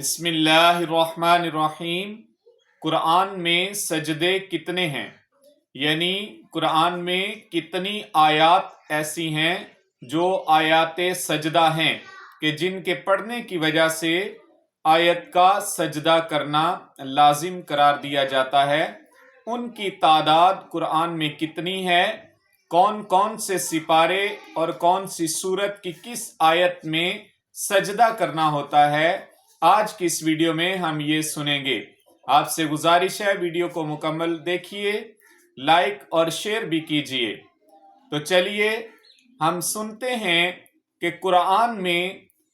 بسم اللہ الرحمن الرحیم۔ قرآن میں سجدے کتنے ہیں؟ یعنی قرآن میں کتنی آیات ایسی ہیں جو آیات سجدہ ہیں کہ جن کے پڑھنے کی وجہ سے آیت کا سجدہ کرنا لازم قرار دیا جاتا ہے۔ ان کی تعداد قرآن میں کتنی ہے، کون کون سے سپارے اور کون سی سورت کی کس آیت میں سجدہ کرنا ہوتا ہے، آج کی اس ویڈیو میں ہم یہ سنیں گے۔ آپ سے گزارش ہے ویڈیو کو مکمل دیکھیے، لائک اور شیئر بھی کیجیے۔ تو چلیے ہم سنتے ہیں کہ قرآن میں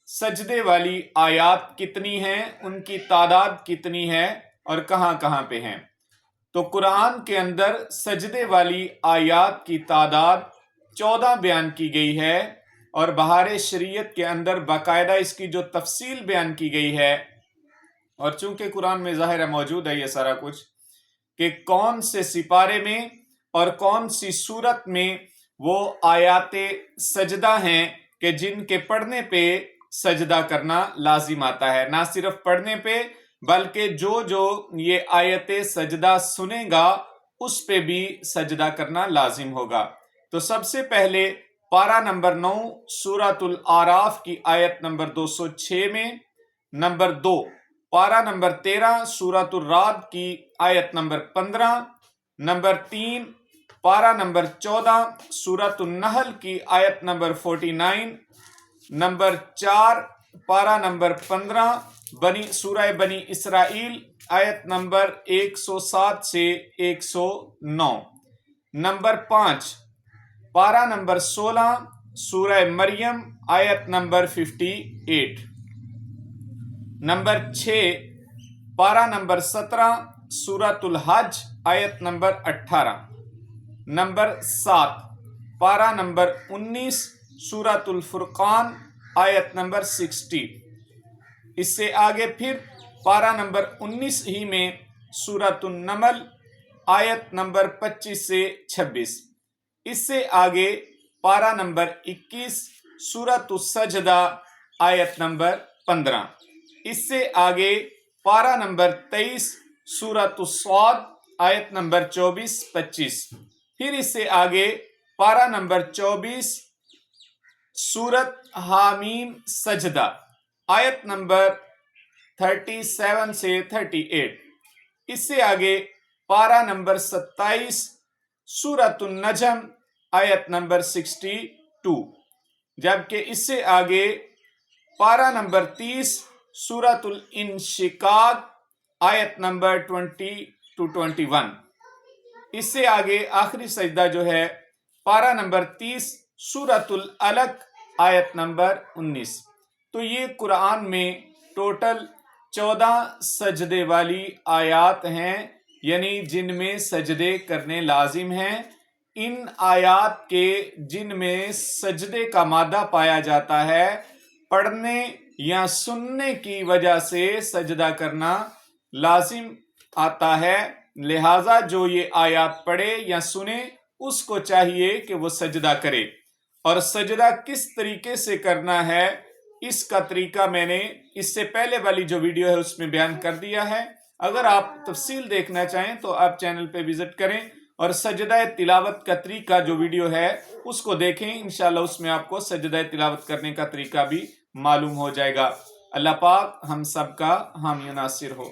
سجدے والی آیات کتنی ہیں، ان کی تعداد کتنی ہے اور کہاں کہاں پہ ہیں۔ تو قرآن کے اندر سجدے والی آیات کی تعداد 14 بیان کی گئی ہے، اور بہار شریعت کے اندر باقاعدہ اس کی جو تفصیل بیان کی گئی ہے، اور چونکہ قرآن میں ظاہر موجود ہے یہ سارا کچھ کہ کون سے سپارے میں اور کون سی سورت میں وہ آیات سجدہ ہیں کہ جن کے پڑھنے پہ سجدہ کرنا لازم آتا ہے۔ نہ صرف پڑھنے پہ بلکہ جو یہ آیت سجدہ سنے گا اس پہ بھی سجدہ کرنا لازم ہوگا۔ تو سب سے پہلے پارہ نمبر 9 سورۃ الاعراف کی آیت نمبر 206 میں، نمبر 2 پارہ نمبر 13 سورۃ الرعد کی آیت نمبر 15، نمبر 3 پارہ نمبر 14 سورۃ النحل کی آیت نمبر 49، نمبر 4 پارہ نمبر 15 سورہ بنی اسرائیل آیت نمبر 107 سے 109، نمبر 5 پارہ نمبر 16 سورہ مریم آیت نمبر 58، نمبر 6 پارہ نمبر 17 سورۃ الحج آیت نمبر 18، نمبر 7 پارہ نمبر 19 سورۃ الفرقان آیت نمبر 60۔ اس سے آگے پھر پارہ نمبر 19 ہی میں سورۃ النمل آیت نمبر 25 سے 26۔ اس سے آگے پارہ نمبر 21 سورۃ السجدہ آیت نمبر 15۔ اس سے آگے پارہ نمبر 23 سورۃ الصاد آیت نمبر 24-25۔ پھر اس سے آگے پارہ نمبر 24 سورۃ حامیم سجدہ آیت نمبر 37 سے 38۔ اس سے آگے پارہ نمبر 27 سورۃ النجم آیت نمبر 62۔ جبکہ اس سے آگے پارہ نمبر 30 سورۃ الانشقاق آیت نمبر 20-21۔ اس سے آگے آخری سجدہ جو ہے پارہ نمبر 30 سورۃ العلق آیت نمبر 19۔ تو یہ قرآن میں ٹوٹل 14 سجدے والی آیات ہیں، یعنی جن میں سجدے کرنے لازم ہیں۔ ان آیات کے جن میں سجدے کا مادہ پایا جاتا ہے، پڑھنے یا سننے کی وجہ سے سجدہ کرنا لازم آتا ہے، لہٰذا جو یہ آیات پڑھے یا سنے اس کو چاہیے کہ وہ سجدہ کرے۔ اور سجدہ کس طریقے سے کرنا ہے، اس کا طریقہ میں نے اس سے پہلے والی جو ویڈیو ہے اس میں بیان کر دیا ہے۔ اگر آپ تفصیل دیکھنا چاہیں تو آپ چینل پہ وزٹ کریں اور سجدہ تلاوت کا طریقہ جو ویڈیو ہے اس کو دیکھیں، انشاءاللہ اس میں آپ کو سجدہ تلاوت کرنے کا طریقہ بھی معلوم ہو جائے گا۔ اللہ پاک ہم سب کا حامی و ناصر ہو۔